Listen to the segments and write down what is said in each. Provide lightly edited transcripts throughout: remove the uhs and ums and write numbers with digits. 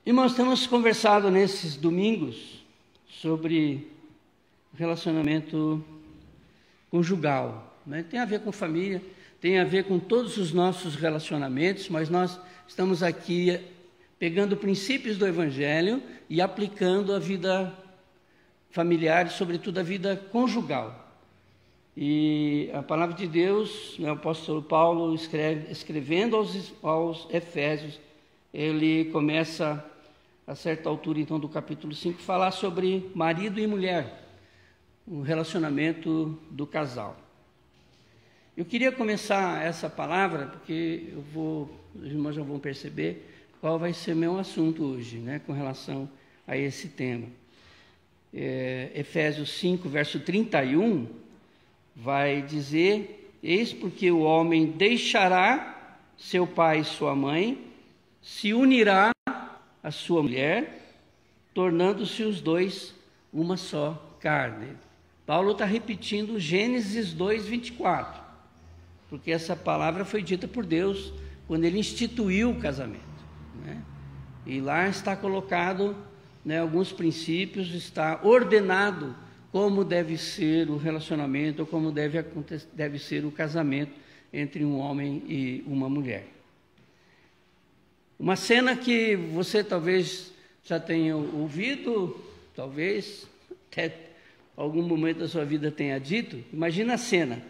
Irmãos, temos conversado nesses domingos sobre relacionamento conjugal, né? Tem a ver com família, tem a ver com todos os nossos relacionamentos, mas nós estamos aqui pegando princípios do Evangelho e aplicando a vida familiar, sobretudo a vida conjugal. E a palavra de Deus, o apóstolo Paulo escrevendo aos Efésios, ele começa, a certa altura então do capítulo 5, falar sobre marido e mulher, o relacionamento do casal. Eu queria começar essa palavra, porque os irmãos já vão perceber qual vai ser meu assunto hoje, né, com relação a esse tema. Efésios 5, verso 31, vai dizer: eis porque o homem deixará seu pai e sua mãe, se unirá à sua mulher, tornando-se os dois uma só carne. Paulo está repetindo Gênesis 2, 24, porque essa palavra foi dita por Deus quando ele instituiu o casamento, né? E lá está colocado, né, alguns princípios, está ordenado como deve ser o relacionamento, ou como deve ser o casamento entre um homem e uma mulher. Uma cena que você talvez já tenha ouvido, talvez até algum momento da sua vida tenha dito. Imagina a cena: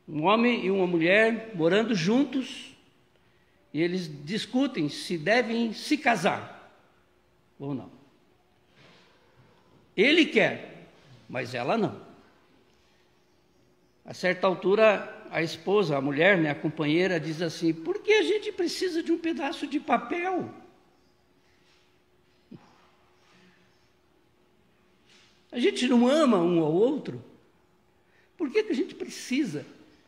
um homem e uma mulher morando juntos, e eles discutem se devem se casar ou não. Ele quer, mas ela não. A certa altura, a esposa, a mulher, né, a companheira, diz assim: por que a gente precisa de um pedaço de papel? A gente não ama um ao outro? Por que a gente precisa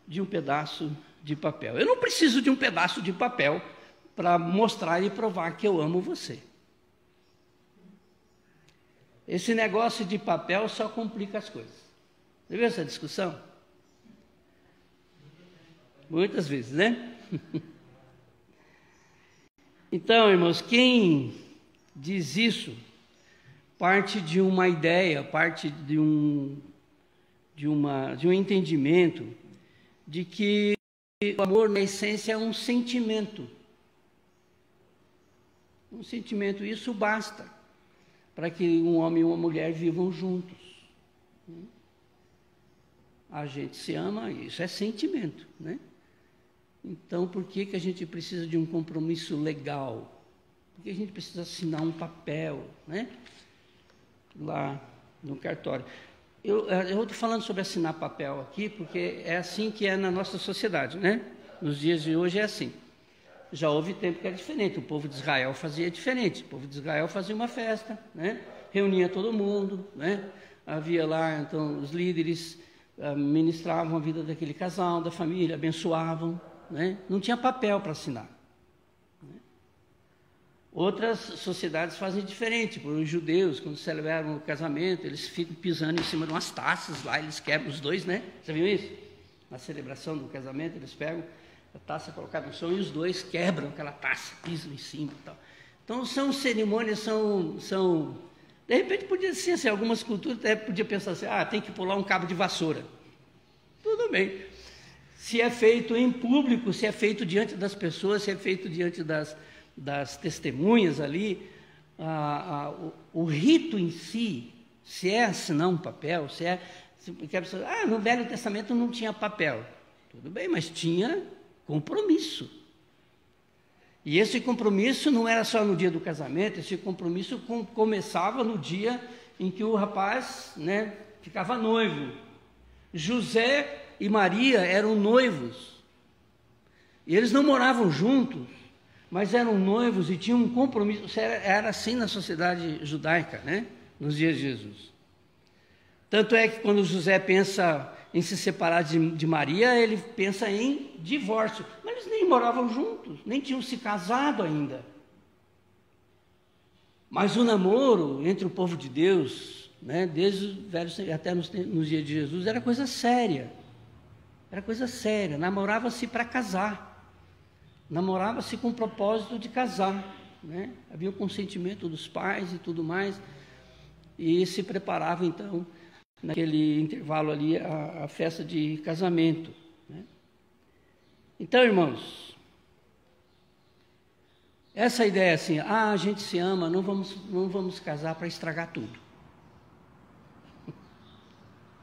de um pedaço de papel? Eu não preciso de um pedaço de papel para mostrar e provar que eu amo você. Esse negócio de papel só complica as coisas. Você viu essa discussão? Muitas vezes, né? Então, irmãos, quem diz isso parte de uma ideia, parte de um entendimento de que o amor, na essência, é um sentimento. Um sentimento, isso basta para que um homem e uma mulher vivam juntos. A gente se ama, isso é sentimento, né? Então, por que a gente precisa de um compromisso legal? Por que a gente precisa assinar um papel, né, lá no cartório? Eu estou falando sobre assinar papel aqui, porque é assim que é na nossa sociedade, né? Nos dias de hoje é assim. Já houve tempo que era diferente, o povo de Israel fazia diferente. O povo de Israel fazia uma festa, né? Reunia todo mundo, né? Havia lá, então, os líderes ministravam a vida daquele casal, da família, abençoavam, né? Não tinha papel para assinar, né? Outras sociedades fazem diferente. Por os judeus, quando celebram o casamento, eles ficam pisando em cima de umas taças lá, eles quebram os dois, né? Você viu isso? Na celebração do casamento, eles pegam a taça colocada no chão e os dois quebram aquela taça, pisam em cima e tal. Então, são cerimônias, são... De repente, podia ser assim, algumas culturas até podia pensar assim: tem que pular um cabo de vassoura. Tudo bem. Se é feito em público, se é feito diante das pessoas, se é feito diante das testemunhas ali, o rito em si, se é assinar um papel, no Velho Testamento não tinha papel. Tudo bem, mas tinha compromisso. E esse compromisso não era só no dia do casamento, esse compromisso começava no dia em que o rapaz, né, ficava noivo. José e Maria eram noivos. E eles não moravam juntos, mas eram noivos e tinham um compromisso. Era assim na sociedade judaica, né, nos dias de Jesus. Tanto é que quando José pensa em se separar de Maria, ele pensa em divórcio. Mas eles nem moravam juntos, nem tinham se casado ainda. Mas o namoro entre o povo de Deus, né, desde o velho até nos dias de Jesus, era coisa séria. Era coisa séria. Namorava-se para casar. Namorava-se com o propósito de casar. né? Havia o consentimento dos pais e tudo mais, e se preparava então, naquele intervalo ali, a festa de casamento, né? Então, irmãos, essa ideia assim, a gente se ama, não vamos casar para estragar tudo.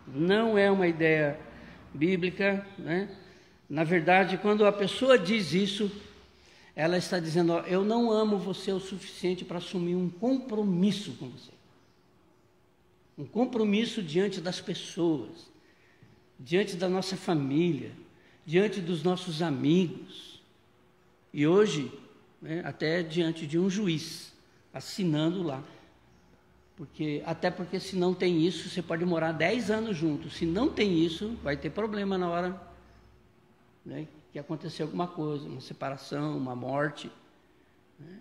Não é uma ideia bíblica, né? Na verdade, quando a pessoa diz isso, ela está dizendo, ó, eu não amo você o suficiente para assumir um compromisso com você. Um compromisso diante das pessoas, diante da nossa família, diante dos nossos amigos. E hoje, né, até diante de um juiz, assinando lá. Até porque se não tem isso, você pode morar 10 anos junto. Se não tem isso, vai ter problema na hora, né, que acontecer alguma coisa, uma separação, uma morte, né?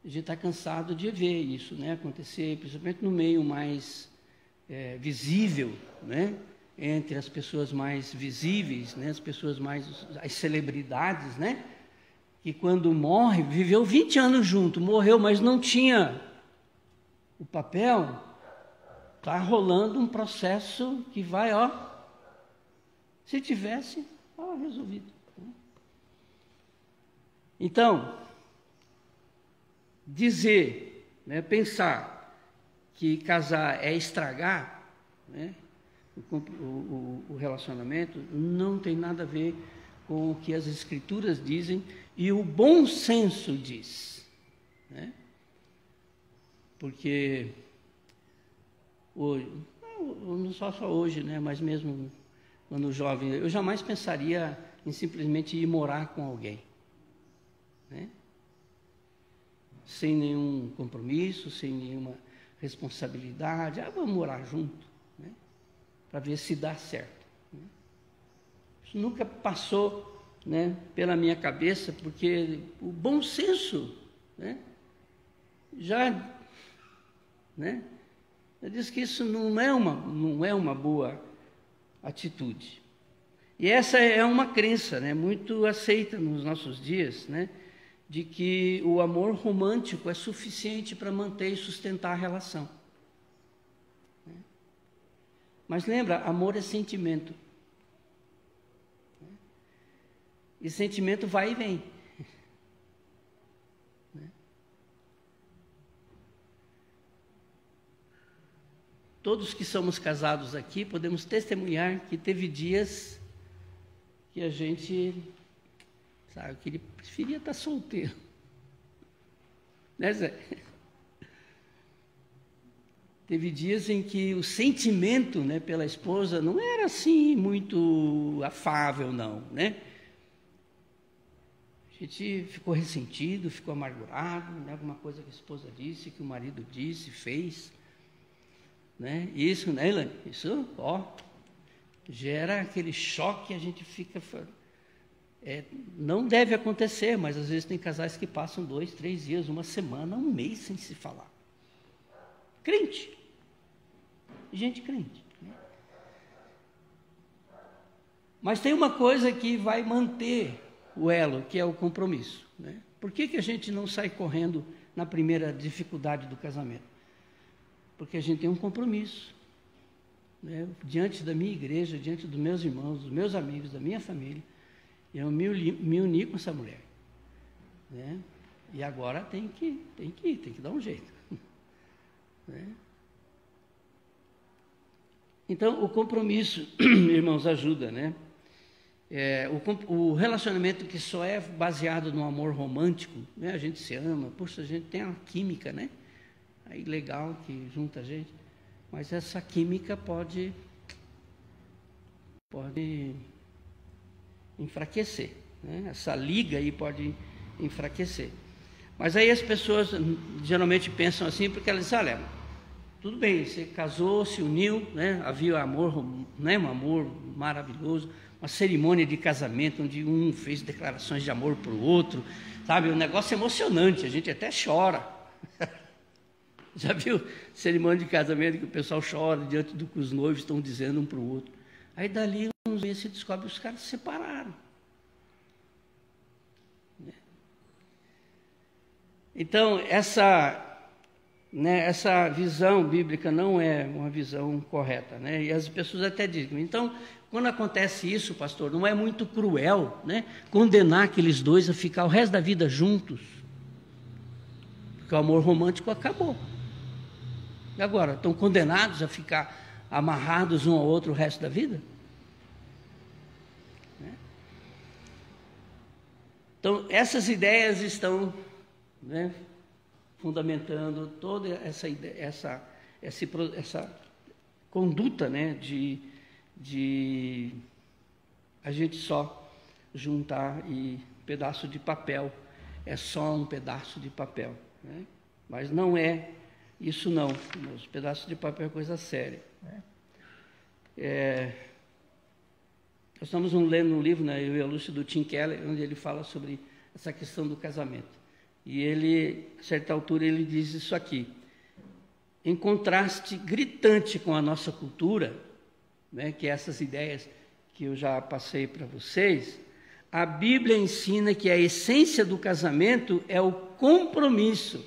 A gente está cansado de ver isso, né, acontecer, principalmente no meio mais visível, né, entre as pessoas mais visíveis, né, as pessoas mais, as celebridades, né, que quando morre, viveu 20 anos junto, morreu, mas não tinha o papel, está rolando um processo que vai, ó, se tivesse, ó, resolvido. Então, dizer, né, pensar que casar é estragar, né, o relacionamento, não tem nada a ver com o que as Escrituras dizem e o bom senso diz, né? Porque hoje, não só hoje, né, mas mesmo quando jovem, eu jamais pensaria em simplesmente ir morar com alguém, né? Sem nenhum compromisso, sem nenhuma responsabilidade. Vamos morar junto, né, para ver se dá certo, né? Isso nunca passou, né, pela minha cabeça, porque o bom senso, né, já, né, diz que isso não é uma boa atitude. E essa é uma crença, né, muito aceita nos nossos dias, né, de que o amor romântico é suficiente para manter e sustentar a relação. Mas lembra, amor é sentimento. E sentimento vai e vem. Todos que somos casados aqui podemos testemunhar que teve dias que a gente, sabe, que ele preferia estar solteiro. Né, Zé? Teve dias em que o sentimento, né, pela esposa não era assim muito afável, não, né? A gente ficou ressentido, ficou amargurado, né? Alguma coisa que a esposa disse, que o marido disse, fez, né? Isso, né, Ilane? Isso, ó, gera aquele choque, a gente fica... não deve acontecer, mas às vezes tem casais que passam 2, 3 dias, uma semana, um mês sem se falar. Crente. Gente crente, né? Mas tem uma coisa que vai manter o elo, que é o compromisso, né? Por que a gente não sai correndo na primeira dificuldade do casamento? Porque a gente tem um compromisso, né? Diante da minha igreja, diante dos meus irmãos, dos meus amigos, da minha família, eu me uni com essa mulher, né? E agora tem que dar um jeito, né? Então, o compromisso, irmãos, ajuda, né? O relacionamento que só é baseado no amor romântico, né? A gente se ama, puxa, a gente tem uma química, né? Aí legal que junta a gente, mas essa química pode enfraquecer, né? Essa liga aí pode enfraquecer. Mas aí as pessoas geralmente pensam assim, porque elas dizem, olha, tudo bem, você casou, se uniu, né? Havia amor, né? Um amor maravilhoso, uma cerimônia de casamento, onde um fez declarações de amor para o outro, sabe? Um negócio emocionante, a gente até chora. Já viu cerimônia de casamento que o pessoal chora diante do que os noivos estão dizendo um para o outro? Aí dali uns meses se descobre que os caras se separaram. Então, essa visão bíblica não é uma visão correta, né? E as pessoas até dizem, então, quando acontece isso, pastor, não é muito cruel, né? Condenar aqueles dois a ficar o resto da vida juntos, porque o amor romântico acabou. E agora, estão condenados a ficar amarrados um ao outro o resto da vida? Né? Então, essas ideias estão, né, fundamentando toda essa conduta, né, de a gente só juntar e pedaço de papel, é só um pedaço de papel, né? Mas não é isso não, os pedaços de papel é coisa séria, né? Nós estamos lendo um livro, né, eu e a Lúcia, do Tim Keller, onde ele fala sobre essa questão do casamento. E ele, a certa altura, ele diz isso aqui: em contraste gritante com a nossa cultura, né, que é essas ideias que eu já passei para vocês, a Bíblia ensina que a essência do casamento é o compromisso.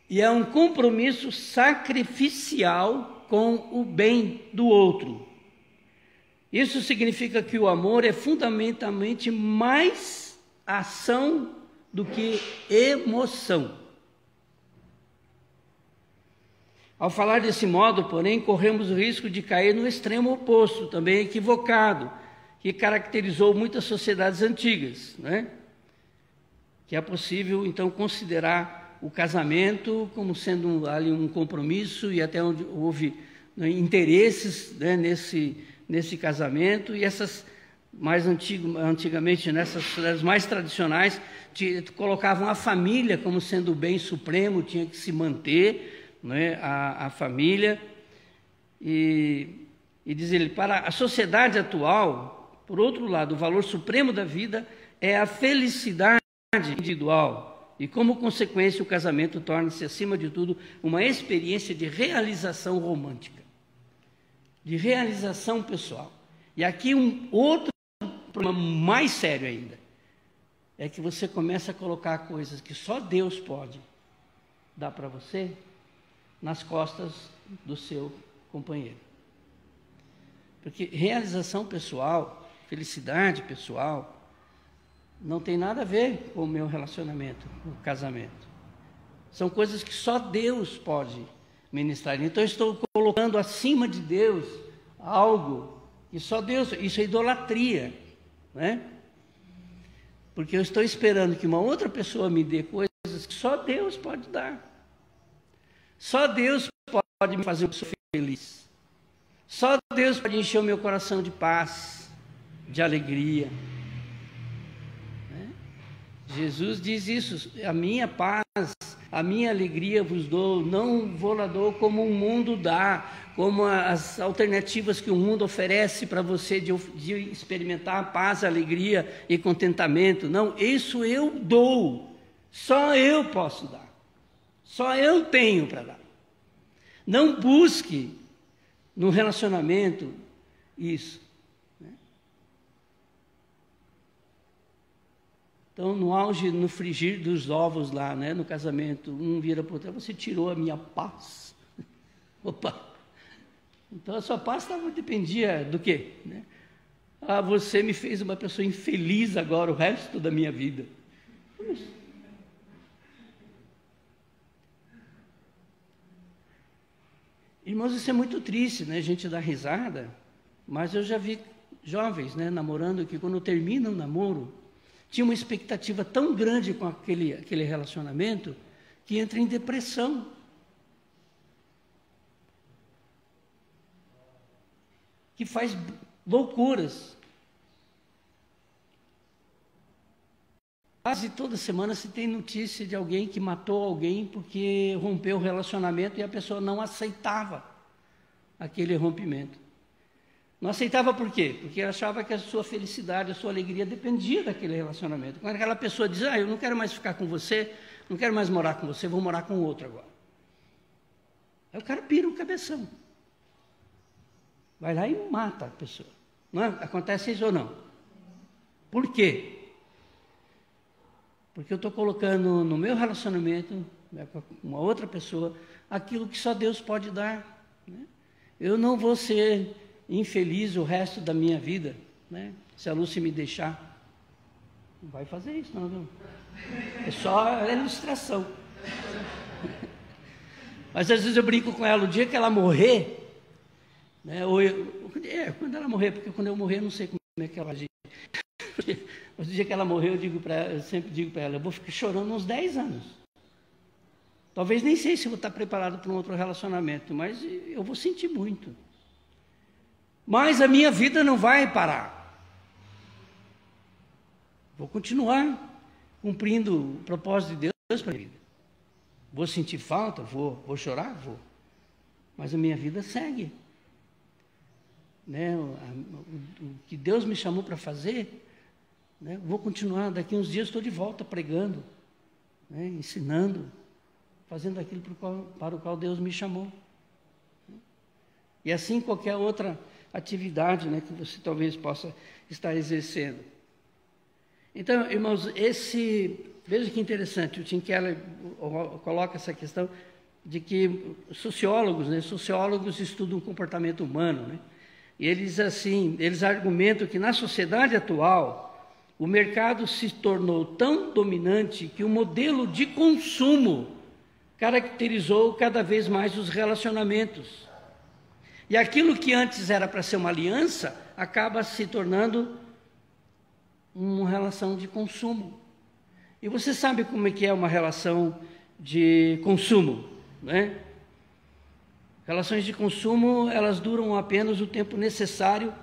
E é um compromisso sacrificial com o bem do outro. Isso significa que o amor é fundamentalmente mais ação do que emoção. Ao falar desse modo, porém, corremos o risco de cair no extremo oposto, também equivocado, que caracterizou muitas sociedades antigas, né? Que é possível, então, considerar o casamento como sendo ali um compromisso e até onde houve, né, interesses, né, nesse casamento, e essas antigamente, nessas sociedades mais tradicionais, colocavam a família como sendo o bem supremo, tinha que se manter, né, a família. E diz ele, para a sociedade atual, por outro lado, o valor supremo da vida é a felicidade individual, e como consequência o casamento torna-se, acima de tudo, uma experiência de realização romântica, de realização pessoal. E aqui outro problema mais sério ainda, é que você começa a colocar coisas que só Deus pode dar para você nas costas do seu companheiro. Porque realização pessoal, felicidade pessoal, não tem nada a ver com o meu relacionamento, com o casamento. São coisas que só Deus pode ministrar. Então eu estou colocando acima de Deus algo que só Deus, isso é idolatria, né? Porque eu estou esperando que uma outra pessoa me dê coisas que só Deus pode dar. Só Deus pode me fazer feliz. Só Deus pode encher o meu coração de paz, de alegria. Né? Jesus diz isso: a minha paz, a minha alegria vos dou, não vou lá dou como o mundo dá, como as alternativas que o mundo oferece para você de experimentar paz, alegria e contentamento. Não, isso eu dou, só eu posso dar, só eu tenho para dar. Não busque no relacionamento isso. Né? Então, no auge, no frigir dos ovos lá, né, no casamento, um vira para o outro: você tirou a minha paz. Opa! Então a sua paz dependia do quê? Né? Ah, você me fez uma pessoa infeliz agora o resto da minha vida. Isso. Irmãos, isso é muito triste, né? A gente dá risada, mas eu já vi jovens, né, namorando, que quando terminam o namoro, tinha uma expectativa tão grande com aquele relacionamento, que entra em depressão. Que faz loucuras. Quase toda semana se tem notícia de alguém que matou alguém porque rompeu o relacionamento e a pessoa não aceitava aquele rompimento. Não aceitava por quê? Porque achava que a sua felicidade, a sua alegria dependia daquele relacionamento. Quando aquela pessoa diz: eu não quero mais ficar com você, não quero mais morar com você, vou morar com outro agora. Aí o cara pira o cabeção. Vai lá e mata a pessoa. Não é? Acontece isso ou não? Por quê? Porque eu estou colocando no meu relacionamento, né, com uma outra pessoa, aquilo que só Deus pode dar. Né? Eu não vou ser infeliz o resto da minha vida, né? Se a Lúcia me deixar. Não vai fazer isso, não, viu? É só ilustração. Mas às vezes eu brinco com ela, o dia que ela morrer, né, quando ela morrer, porque quando eu morrer eu não sei como é que ela vai agir. Mas o dia que ela morrer, eu sempre digo para ela, eu vou ficar chorando uns 10 anos. Talvez nem sei se eu vou estar preparado para um outro relacionamento, mas eu vou sentir muito. Mas a minha vida não vai parar. Vou continuar cumprindo o propósito de Deus para a minha vida. Vou sentir falta? Vou chorar? Vou. Mas a minha vida segue. Né? O que Deus me chamou para fazer, né? Vou continuar. Daqui uns dias estou de volta pregando, né? Ensinando, fazendo aquilo para o qual Deus me chamou. E assim qualquer outra atividade, né, que você talvez possa estar exercendo. Então, irmãos, veja que interessante, o Tim Keller coloca essa questão de que sociólogos estudam o comportamento humano, né? E eles argumentam que na sociedade atual, o mercado se tornou tão dominante que o modelo de consumo caracterizou cada vez mais os relacionamentos. E aquilo que antes era para ser uma aliança, acaba se tornando uma relação de consumo. E você sabe como é que é uma relação de consumo, né? Relações de consumo, elas duram apenas o tempo necessário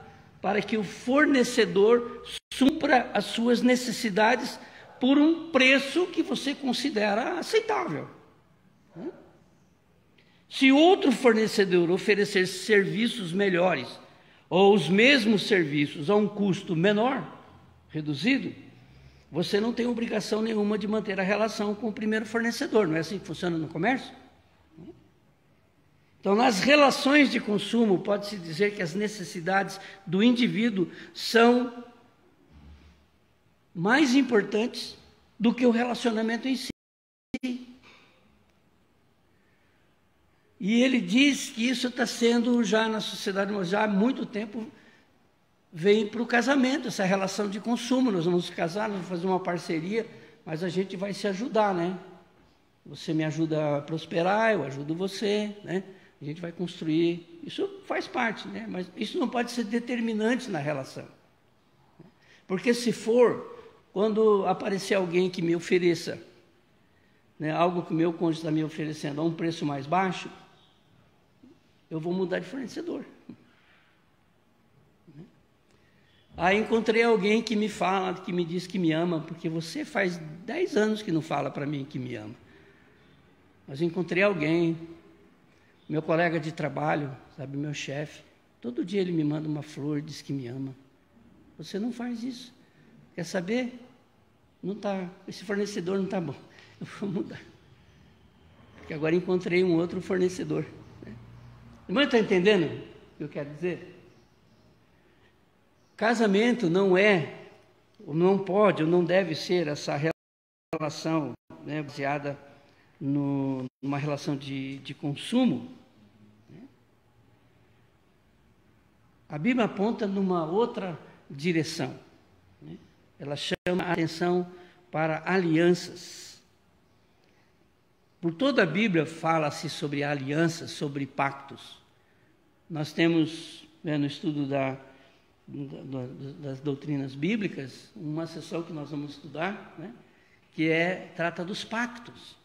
para que o fornecedor supra as suas necessidades por um preço que você considera aceitável. Se outro fornecedor oferecer serviços melhores ou os mesmos serviços a um custo menor, reduzido, você não tem obrigação nenhuma de manter a relação com o primeiro fornecedor. Não é assim que funciona no comércio? Então, nas relações de consumo, pode-se dizer que as necessidades do indivíduo são mais importantes do que o relacionamento em si. E ele diz que isso está sendo já na sociedade, já há muito tempo, vem para o casamento, essa relação de consumo. Nós vamos casar, nós vamos fazer uma parceria, mas a gente vai se ajudar, né? Você me ajuda a prosperar, eu ajudo você, né? A gente vai construir, isso faz parte, né? Mas isso não pode ser determinante na relação. Porque se for, quando aparecer alguém que me ofereça, né, algo que o meu cônjuge está me oferecendo a um preço mais baixo, eu vou mudar de fornecedor. Aí encontrei alguém que me fala, que me diz que me ama, porque você faz 10 anos que não fala para mim que me ama. Mas encontrei alguém, meu colega de trabalho, sabe, meu chefe, todo dia ele me manda uma flor, diz que me ama. Você não faz isso. Quer saber? Não tá, esse fornecedor não está bom. Eu vou mudar. Porque agora encontrei um outro fornecedor. Irmão, está entendendo o que eu quero dizer? Casamento não é, ou não pode, ou não deve ser essa relação, né, baseada numa relação de consumo. A Bíblia aponta numa outra direção. Né? Ela chama a atenção para alianças. Por toda a Bíblia fala-se sobre alianças, sobre pactos. Nós temos, né, no estudo das doutrinas bíblicas, uma sessão que nós vamos estudar, né, que trata dos pactos.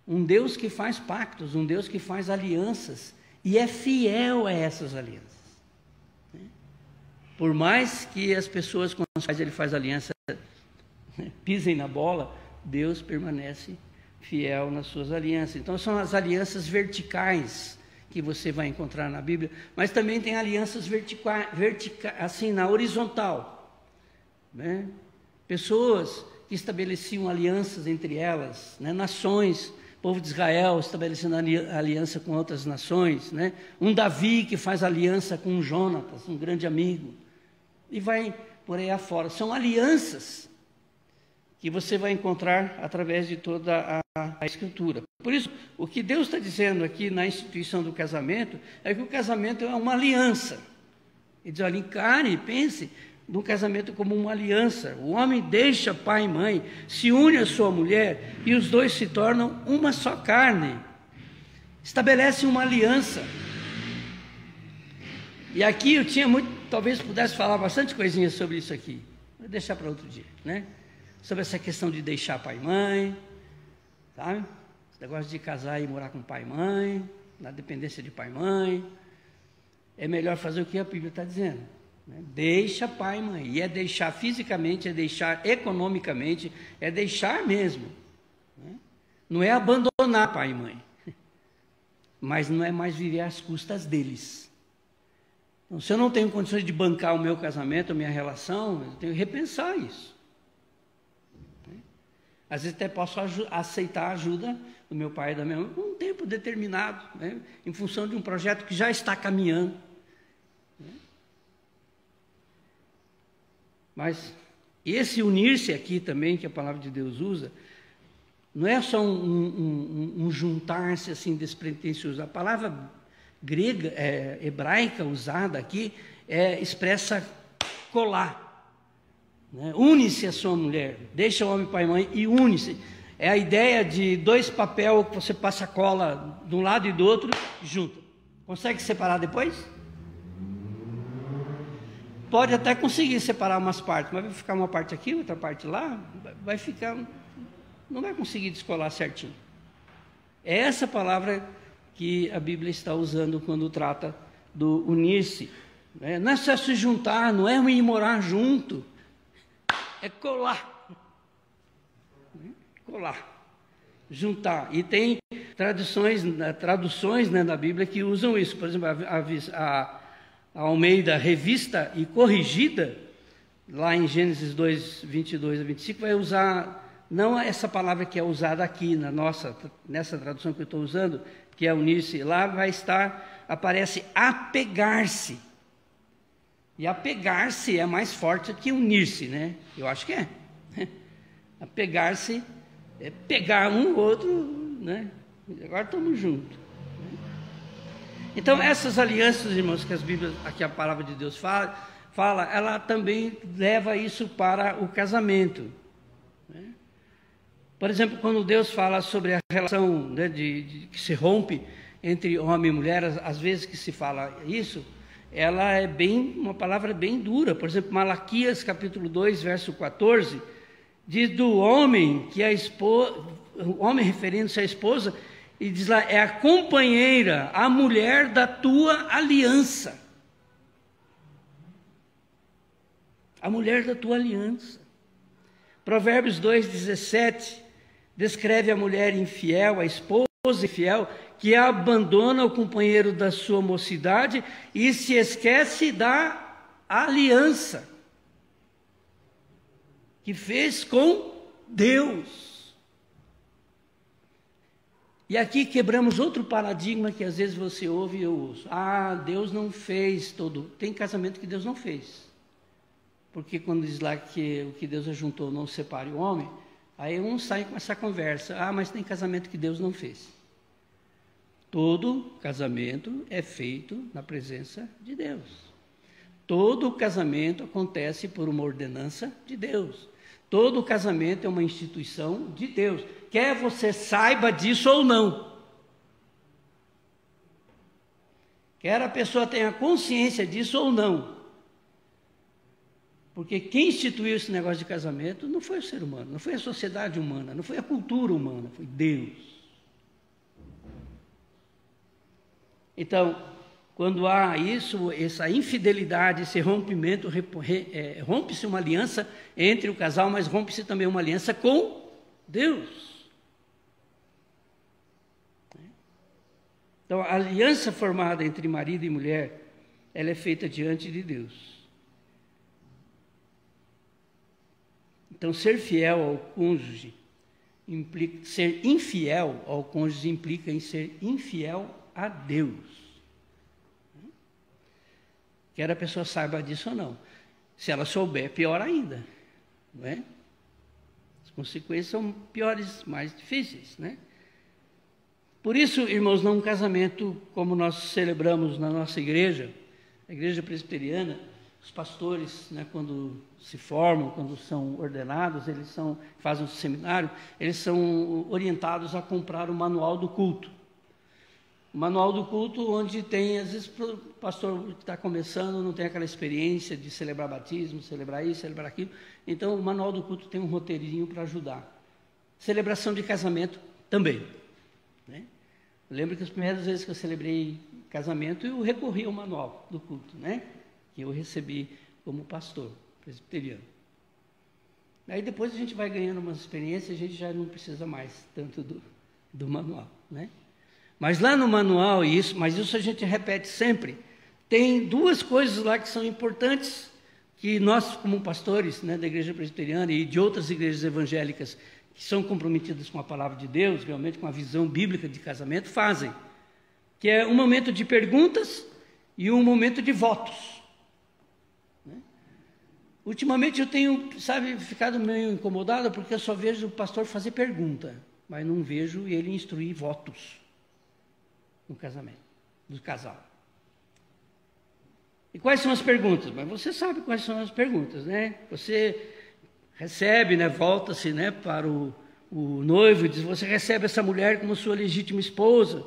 Um Deus que faz pactos, um Deus que faz alianças e é fiel a essas alianças. Né? Por mais que as pessoas com as quais ele faz aliança, né, pisem na bola, Deus permanece fiel nas suas alianças. Então são as alianças verticais que você vai encontrar na Bíblia, mas também tem alianças verticais, assim, na horizontal, né? Pessoas que estabeleciam alianças entre elas, né? Nações, povo de Israel estabelecendo aliança com outras nações, né? Um Davi que faz aliança com um Jonatas, um grande amigo, e vai por aí afora. São alianças que você vai encontrar através de toda a Escritura. Por isso, o que Deus está dizendo aqui na instituição do casamento é que o casamento é uma aliança. Ele diz, olha, encare, pense no casamento como uma aliança. O homem deixa pai e mãe, se une à sua mulher e os dois se tornam uma só carne. Estabelece uma aliança. E aqui eu tinha muito, talvez pudesse falar bastante coisinhas sobre isso aqui. Vou deixar para outro dia, né? Sobre essa questão de deixar pai e mãe, sabe? Esse negócio de casar e morar com pai e mãe, na dependência de pai e mãe. É melhor fazer o que a Bíblia está dizendo, né? Deixa pai e mãe. E é deixar fisicamente, é deixar economicamente, é deixar mesmo, né? Não é abandonar pai e mãe, mas não é mais viver às custas deles. Então, se eu não tenho condições de bancar o meu casamento, a minha relação, eu tenho que repensar isso. Às vezes até posso aceitar a ajuda do meu pai e da minha mãe por um tempo determinado, né? Em função de um projeto que já está caminhando. Mas esse unir-se aqui também, que a palavra de Deus usa, não é só um juntar-se assim despretensioso. A palavra grega, hebraica usada aqui, expressa colar. Né? Une-se a sua mulher, deixa o homem pai e mãe e une-se. É a ideia de dois papéis que você passa cola de um lado e do outro, junto. Consegue separar depois? Pode até conseguir separar umas partes, mas vai ficar uma parte aqui, outra parte lá, vai ficar, não vai conseguir descolar certinho. É essa palavra que a Bíblia está usando quando trata do unir-se. Né? Não é só se juntar, não é ir morar junto, é colar. Colar, juntar. E tem traduções, né, na Bíblia que usam isso. Por exemplo, a Almeida Revista e Corrigida, lá em Gênesis 2, 22 a 25, vai usar, não essa palavra que é usada aqui nessa tradução que eu estou usando, que é unir-se, lá aparece apegar-se. E apegar-se é mais forte que unir-se, né? Eu acho que é. Apegar-se é pegar um ou outro, né? Agora estamos juntos. Então, essas alianças, irmãos, que a palavra de Deus fala, ela também leva isso para o casamento. Né? Por exemplo, quando Deus fala sobre a relação, né, que se rompe entre homem e mulher, às vezes que se fala isso, ela é uma palavra bem dura. Por exemplo, Malaquias capítulo 2, verso 14, diz do homem que o homem referindo-se à esposa, e diz lá, é a companheira, a mulher da tua aliança. A mulher da tua aliança. Provérbios 2,17 descreve a mulher infiel, a esposa infiel, que abandona o companheiro da sua mocidade e se esquece da aliança que fez com Deus. E aqui quebramos outro paradigma que às vezes você ouve e eu ouço. Deus não fez todo. Tem casamento que Deus não fez. Porque quando diz lá que o que Deus ajuntou não separe o homem, aí um sai com essa conversa. Mas tem casamento que Deus não fez. Todo casamento é feito na presença de Deus. Todo casamento acontece por uma ordenança de Deus. Todo casamento é uma instituição de Deus. Quer você saiba disso ou não. Quer a pessoa tenha consciência disso ou não. Porque quem instituiu esse negócio de casamento não foi o ser humano, não foi a sociedade humana, não foi a cultura humana, foi Deus. Então, quando há essa infidelidade, esse rompimento, rompe-se uma aliança entre o casal, mas rompe-se também uma aliança com Deus. Então, a aliança formada entre marido e mulher, ela é feita diante de Deus. Então, ser fiel ao cônjuge implica, ser infiel ao cônjuge implica em ser infiel a Deus. Quer a pessoa saiba disso ou não. Se ela souber, pior ainda. Não é? As consequências são piores, mais difíceis, né? Por isso, irmãos, num casamento como nós celebramos na nossa igreja, a igreja presbiteriana, os pastores, né, quando se formam, quando são ordenados, fazem um seminário, eles são orientados a comprar o manual do culto. O manual do culto, onde tem, às vezes, o pastor que está começando não tem aquela experiência de celebrar batismo, celebrar isso, celebrar aquilo. Então, o manual do culto tem um roteirinho para ajudar. Celebração de casamento também, né? Eu lembro que as primeiras vezes que eu celebrei casamento, eu recorri ao manual do culto, né? Que eu recebi como pastor presbiteriano. Aí depois a gente vai ganhando umas experiências, a gente já não precisa mais tanto do manual, né? Mas lá no manual, mas isso a gente repete sempre, tem duas coisas lá que são importantes, que nós, como pastores, né, da igreja presbiteriana e de outras igrejas evangélicas que são comprometidas com a palavra de Deus, realmente com a visão bíblica de casamento, fazem, que é um momento de perguntas e um momento de votos. Né? Ultimamente eu tenho, ficado meio incomodado, porque eu só vejo o pastor fazer pergunta, mas não vejo ele instruir votos no casamento, do casal. E quais são as perguntas? Mas você sabe quais são as perguntas, né? Você recebe, né, volta-se, né, para o noivo e diz: você recebe essa mulher como sua legítima esposa?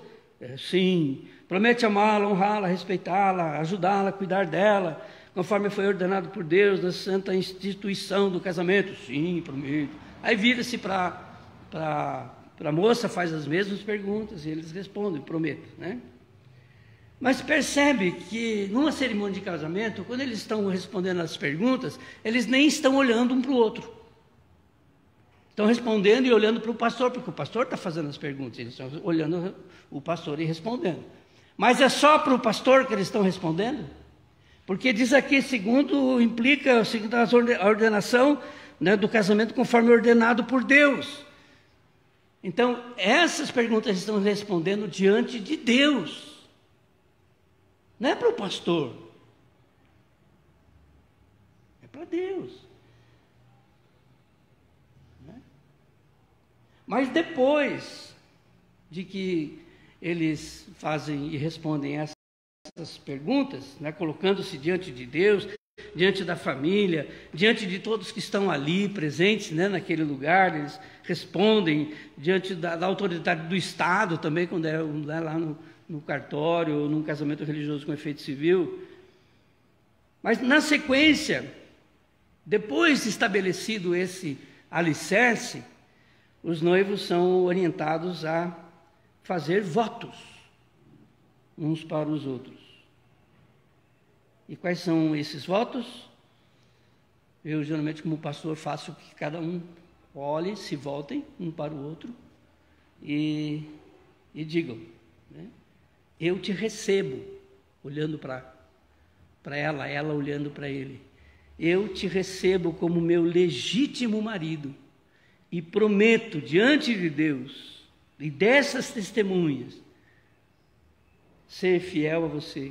Sim. Promete amá-la, honrá-la, respeitá-la, ajudá-la, cuidar dela, conforme foi ordenado por Deus na santa instituição do casamento? Sim, prometo. Aí vira-se para a moça, faz as mesmas perguntas e eles respondem: prometo, né? Mas percebe que numa cerimônia de casamento, quando eles estão respondendo as perguntas, eles nem estão olhando um para o outro. Estão respondendo e olhando para o pastor, porque o pastor está fazendo as perguntas, eles estão olhando o pastor e respondendo. Mas é só para o pastor que eles estão respondendo? Porque diz aqui, implica a ordenação, né, do casamento conforme ordenado por Deus. Então, essas perguntas estão respondendo diante de Deus. Não é para o pastor, é para Deus. Né? Mas depois de que eles fazem e respondem essas perguntas, né, colocando-se diante de Deus, diante da família, diante de todos que estão ali presentes, né, naquele lugar, eles respondem diante da autoridade do Estado também, quando é lá no cartório ou num casamento religioso com efeito civil. Mas na sequência, depois de estabelecido esse alicerce, os noivos são orientados a fazer votos uns para os outros. E quais são esses votos? Eu, geralmente, como pastor, faço que cada um olhe, se voltem um para o outro e digam, né? Eu te recebo, olhando para ela olhando para ele. Eu te recebo como meu legítimo marido e prometo diante de Deus e dessas testemunhas ser fiel a você,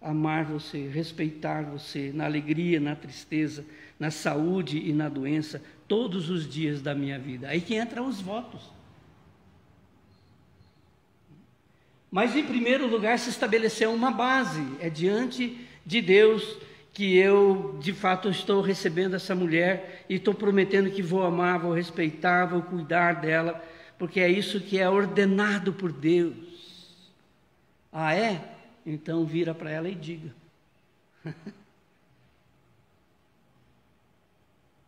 amar você, respeitar você na alegria, na tristeza, na saúde e na doença, todos os dias da minha vida. Aí que entram os votos. Mas, em primeiro lugar, se estabeleceu uma base. É diante de Deus que eu, de fato, estou recebendo essa mulher e estou prometendo que vou amar, vou respeitar, vou cuidar dela, porque é isso que é ordenado por Deus. Ah, é? Então vira para ela e diga.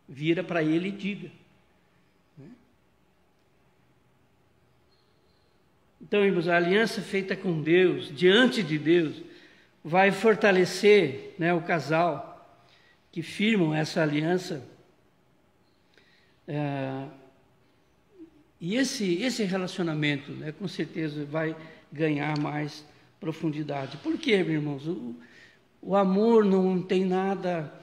Vira para ele e diga. Então, irmãos, a aliança feita com Deus, diante de Deus, vai fortalecer, né, o casal que firmam essa aliança. E esse relacionamento, né, com certeza vai ganhar mais profundidade. Por quê, meus irmãos? O amor não tem nada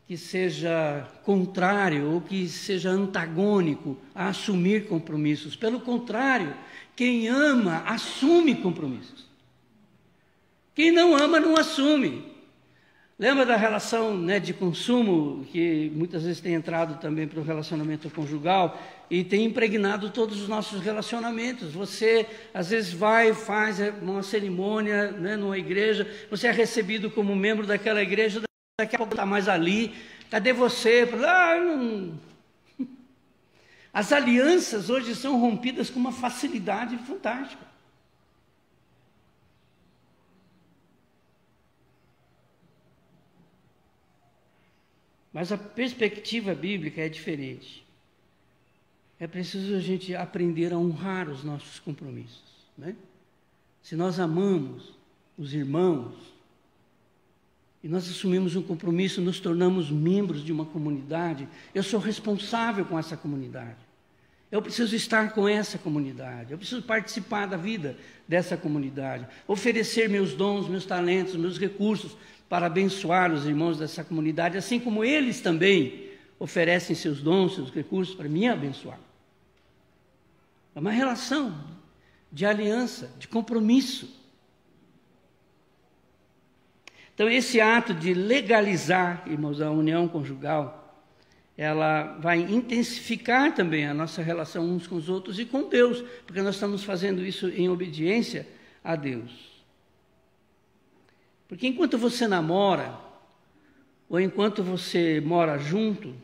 que seja contrário ou que seja antagônico a assumir compromissos. Pelo contrário, quem ama, assume compromissos. Quem não ama, não assume. Lembra da relação, né, de consumo, que muitas vezes tem entrado também para o relacionamento conjugal e tem impregnado todos os nossos relacionamentos. Você, às vezes, vai e faz uma cerimônia, né, numa igreja, você é recebido como membro daquela igreja, daqui a pouco está mais ali, cadê você? Não. As alianças hoje são rompidas com uma facilidade fantástica. Mas a perspectiva bíblica é diferente. É preciso a gente aprender a honrar os nossos compromissos, né? Se nós amamos os irmãos, e nós assumimos um compromisso, nos tornamos membros de uma comunidade, eu sou responsável com essa comunidade. Eu preciso estar com essa comunidade, eu preciso participar da vida dessa comunidade, oferecer meus dons, meus talentos, meus recursos, para abençoar os irmãos dessa comunidade, assim como eles também oferecem seus dons, seus recursos para me abençoar. É uma relação de aliança, de compromisso. Então, esse ato de legalizar, irmãos, a união conjugal, ela vai intensificar também a nossa relação uns com os outros e com Deus, porque nós estamos fazendo isso em obediência a Deus. Porque enquanto você namora, ou enquanto você mora junto,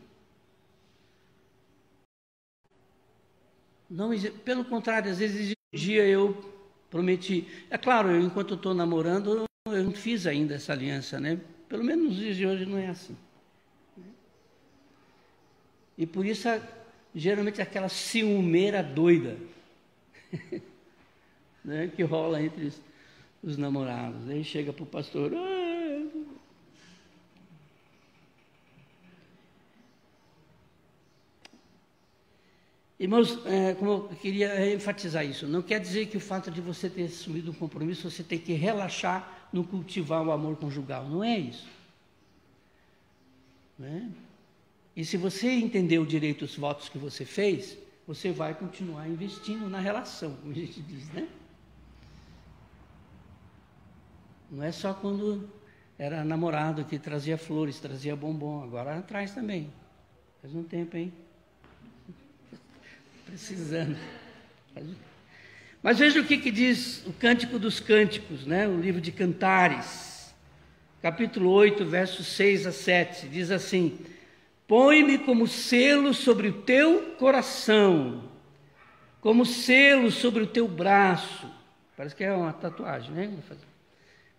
pelo contrário, às vezes um dia eu prometi, é claro, enquanto eu estou namorando, eu não fiz ainda essa aliança, né? Pelo menos nos dias de hoje não é assim. E por isso, geralmente, aquela ciumeira doida, né, que rola entre os namorados. Aí chega para o pastor. Irmãos, como eu queria enfatizar isso, não quer dizer que o fato de você ter assumido um compromisso, você tem que relaxar no cultivar o amor conjugal. Não é isso. Né? E se você entender o direito dos votos que você fez, você vai continuar investindo na relação, como a gente diz, né? Não é só quando era namorado que trazia flores, trazia bombom, agora traz também. Faz um tempo, hein? Precisando. Mas veja o que diz o Cântico dos Cânticos, né? O livro de Cantares, capítulo 8, versos 6 a 7, diz assim: põe-me como selo sobre o teu coração, como selo sobre o teu braço. Parece que é uma tatuagem, né?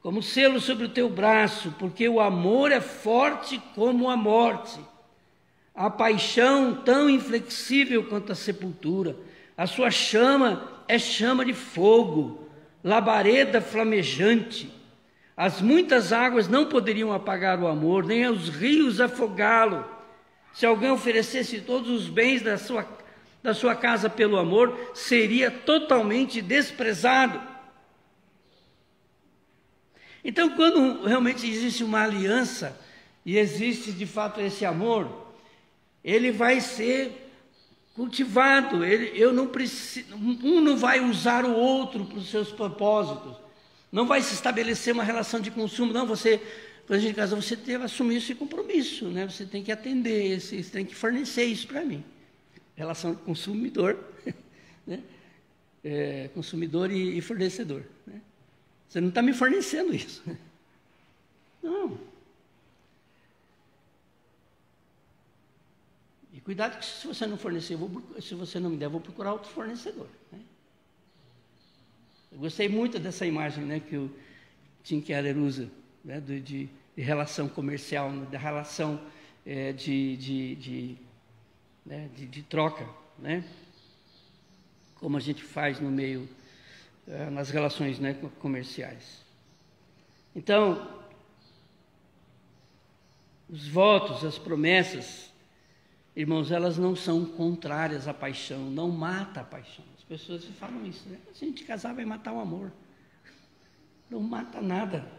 Como selo sobre o teu braço, porque o amor é forte como a morte, a paixão tão inflexível quanto a sepultura, a sua chama é chama de fogo, labareda flamejante. As muitas águas não poderiam apagar o amor, nem os rios afogá-lo. Se alguém oferecesse todos os bens da sua casa pelo amor, seria totalmente desprezado. Então, quando realmente existe uma aliança, e existe de fato esse amor, ele vai ser cultivado. Um não vai usar o outro para os seus propósitos. Não vai se estabelecer uma relação de consumo. Não, quando a gente casa, você deve assumir esse compromisso, né? Você tem que atender, você tem que fornecer isso para mim. Relação de consumidor, né? Consumidor e fornecedor, né? Você não está me fornecendo isso. Não. E cuidado que se você não fornecer, se você não me der, eu vou procurar outro fornecedor, né? Eu gostei muito dessa imagem, né, que o Tim Keller usa, né, de relação comercial, da relação de troca, né? Como a gente faz no meio, nas relações, né, comerciais. Então, os votos, as promessas, irmãos, elas não são contrárias à paixão, não mata a paixão. As pessoas falam isso, né? Se a gente casar vai matar o amor. Não mata nada.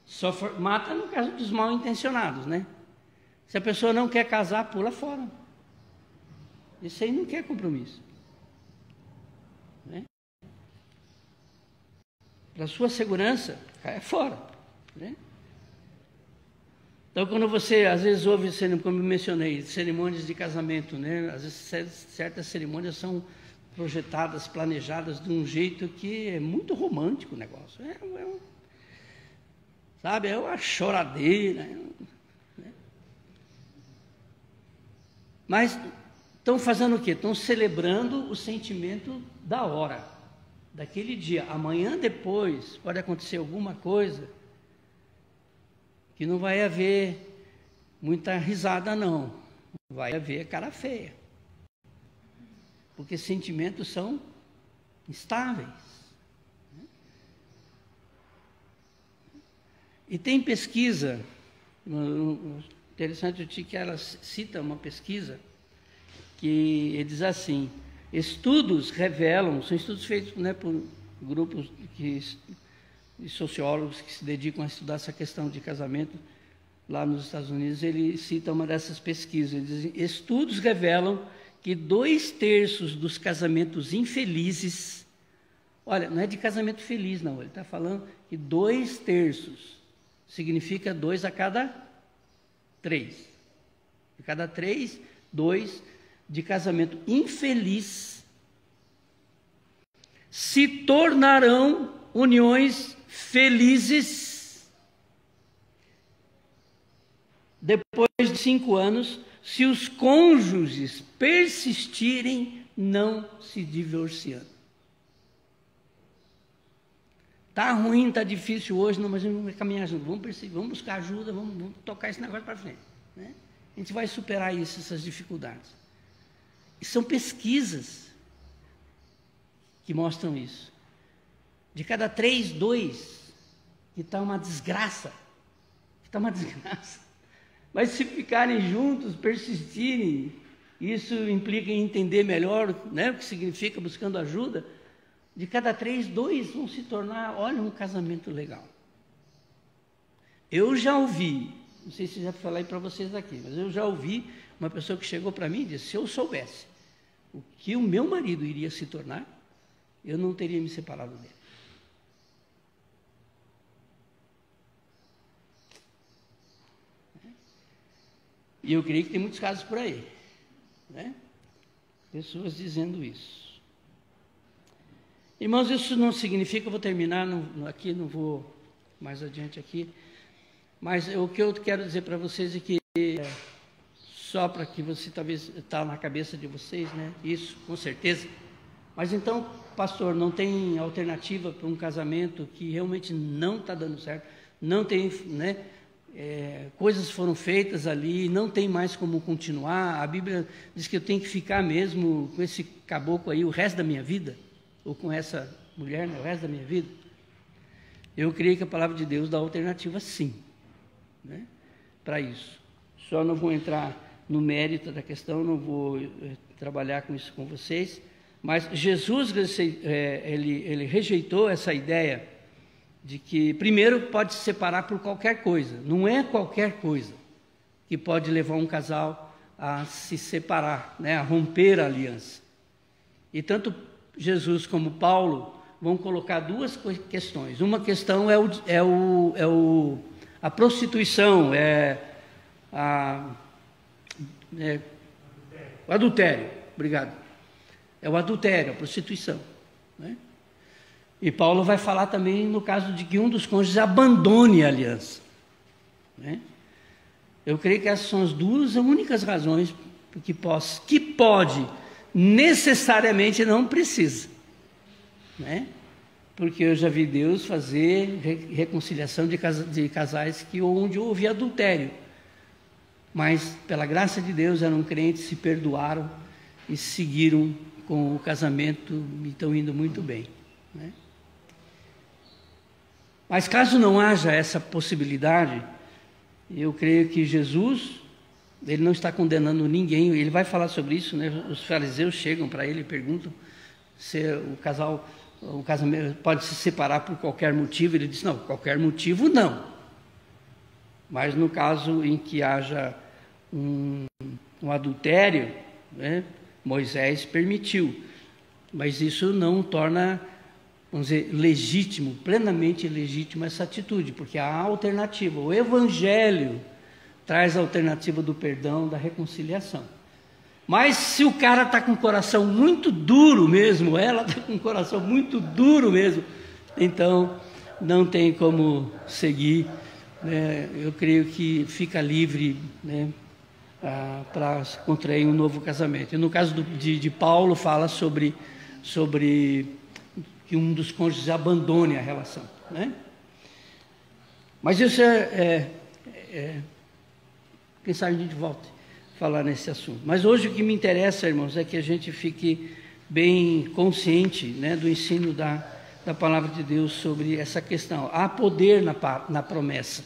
Só mata no caso dos mal intencionados, né? Se a pessoa não quer casar, pula fora. Isso aí não quer compromisso, né? Para sua segurança, cai fora, né? Então, quando você, às vezes, ouve, como eu mencionei, cerimônias de casamento, né? Às vezes, certas cerimônias são projetadas, planejadas de um jeito que é muito romântico o negócio. Sabe, é uma choradeira. Né? Mas estão fazendo o quê? Estão celebrando o sentimento da hora, daquele dia. Amanhã depois pode acontecer alguma coisa que não vai haver muita risada, não. Vai haver cara feia. Porque sentimentos são instáveis. E tem pesquisa, interessante que ela cita uma pesquisa, que ele diz assim, estudos revelam, são estudos feitos, né, por grupos de sociólogos que se dedicam a estudar essa questão de casamento lá nos Estados Unidos. Ele cita uma dessas pesquisas, ele diz, estudos revelam que 2/3 dos casamentos infelizes, olha, não é de casamento feliz não, ele está falando que 2/3 significa 2 a cada 3. De cada 3, 2 de casamento infeliz se tornarão uniões felizes depois de 5 anos, se os cônjuges persistirem não se divorciando. Está ruim, está difícil hoje, não, mas vamos caminhar junto, vamos buscar ajuda, vamos tocar esse negócio para frente. Né? A gente vai superar isso, essas dificuldades. E são pesquisas que mostram isso. De cada 3, 2, que está uma desgraça. Mas se ficarem juntos, persistirem, isso implica em entender melhor, né, o que significa buscando ajuda. De cada 3, 2 vão se tornar, olha, um casamento legal. Eu já ouvi, não sei se já falei para vocês aqui, mas eu já ouvi uma pessoa que chegou para mim e disse, se eu soubesse o que o meu marido iria se tornar, eu não teria me separado dele. E eu creio que tem muitos casos por aí, né? Pessoas dizendo isso. Irmãos, isso não significa, eu vou terminar aqui, não vou mais adiante aqui, mas o que eu quero dizer para vocês é que, só para que você talvez está na cabeça de vocês, né? Isso, com certeza. Mas então, pastor, não tem alternativa para um casamento que realmente não está dando certo, não tem, né? Coisas foram feitas ali, não tem mais como continuar. A Bíblia diz que eu tenho que ficar mesmo com esse caboclo aí o resto da minha vida, ou com essa mulher, né, o resto da minha vida. Eu creio que a palavra de Deus dá alternativa sim, né, para isso. Só não vou entrar no mérito da questão, não vou trabalhar com isso com vocês, mas Jesus, ele rejeitou essa ideia de que, primeiro, pode se separar por qualquer coisa. Não é qualquer coisa que pode levar um casal a se separar, né, a romper a aliança. E tanto Jesus como Paulo vão colocar duas questões. Uma questão a prostituição, o adultério. Obrigado. É o adultério, a prostituição, né? E Paulo vai falar também no caso de que um dos cônjuges abandone a aliança, né? Eu creio que essas são as duas únicas razões que pode, necessariamente não precisa, né? Porque eu já vi Deus fazer reconciliação de casais onde houve adultério, mas pela graça de Deus eram crentes, se perdoaram e seguiram com o casamento e estão indo muito bem, né? Mas caso não haja essa possibilidade, eu creio que Jesus, ele não está condenando ninguém. Ele vai falar sobre isso, né? Os fariseus chegam para ele e perguntam se o casamento pode se separar por qualquer motivo. Ele diz, não, qualquer motivo não. Mas no caso em que haja um adultério, né, Moisés permitiu. Mas isso não torna, vamos dizer, legítimo, plenamente legítimo essa atitude, porque há alternativa. O Evangelho traz a alternativa do perdão, da reconciliação. Mas se o cara está com o coração muito duro mesmo, ela está com o coração muito duro mesmo, então não tem como seguir, né? Eu creio que fica livre, né, para contrair um novo casamento. E no caso de Paulo, fala sobre que um dos cônjuges abandone a relação, né? Mas isso quem sabe a gente volta a falar nesse assunto. Mas hoje o que me interessa, irmãos, é que a gente fique bem consciente, né, do ensino da palavra de Deus sobre essa questão. Há poder na promessa,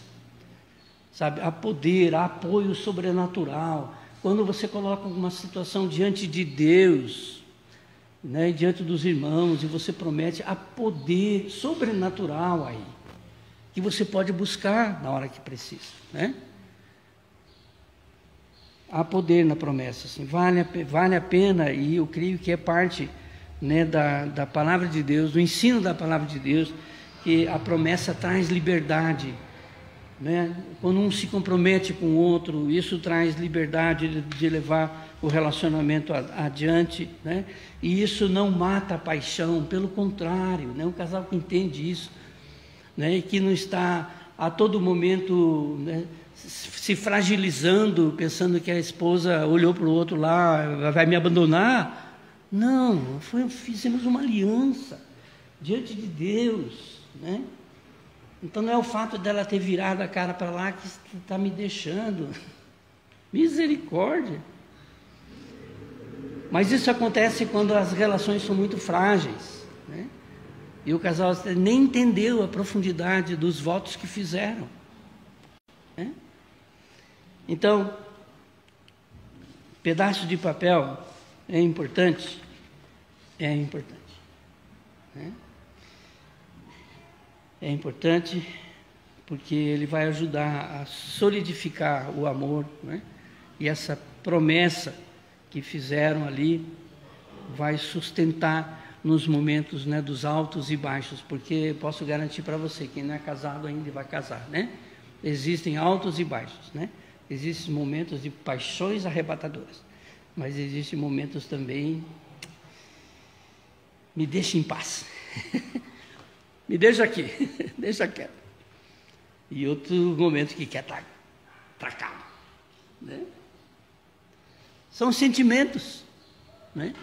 sabe? Há poder, há apoio sobrenatural. Quando você coloca alguma situação diante de Deus, né, diante dos irmãos, e você promete, há poder sobrenatural aí, que você pode buscar na hora que precisa, né? Há poder na promessa, assim, vale a pena, e eu creio que é parte, né, da palavra de Deus, do ensino da palavra de Deus, que a promessa traz liberdade, né? Quando um se compromete com o outro, isso traz liberdade de levar o relacionamento adiante, né? E isso não mata a paixão, pelo contrário, né? Um casal que entende isso, né, e que não está a todo momento, né, se fragilizando, pensando que a esposa olhou para o outro lá, vai me abandonar. Não, fizemos uma aliança diante de Deus, né? Então não é o fato dela ter virado a cara para lá que está me deixando. Misericórdia. Mas isso acontece quando as relações são muito frágeis, né? E o casal nem entendeu a profundidade dos votos que fizeram, né? Então, pedaço de papel é importante, né? É importante porque ele vai ajudar a solidificar o amor, né? E essa promessa que fizeram ali vai sustentar nos momentos, né, dos altos e baixos, porque posso garantir para você, quem não é casado ainda vai casar, né? Existem altos e baixos, né? Existem momentos de paixões arrebatadoras, mas existem momentos também, me deixa em paz, me deixa aqui, deixa quieto, e outro momento que quer estar calmo, né? São sentimentos, né?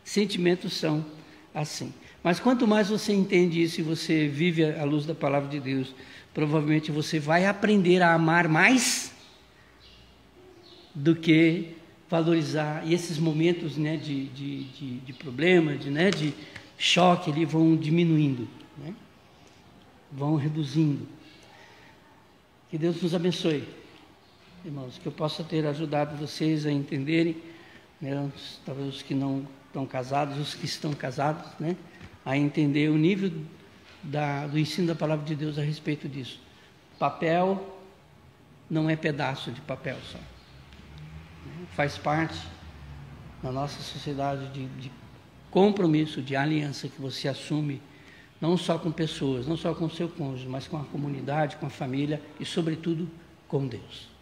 Sentimentos são assim. Mas quanto mais você entende isso e você vive à luz da palavra de Deus, provavelmente você vai aprender a amar mais do que valorizar. E esses momentos, né, de problema, de choque, eles vão diminuindo, né? Vão reduzindo. Que Deus nos abençoe, irmãos, que eu possa ter ajudado vocês a entenderem, né, talvez os que não estão casados, os que estão casados, né, a entender o nível do ensino da palavra de Deus a respeito disso. Papel não é pedaço de papel só, né? Faz parte da nossa sociedade de compromisso, de aliança que você assume, não só com pessoas, não só com o seu cônjuge, mas com a comunidade, com a família e, sobretudo, com Deus.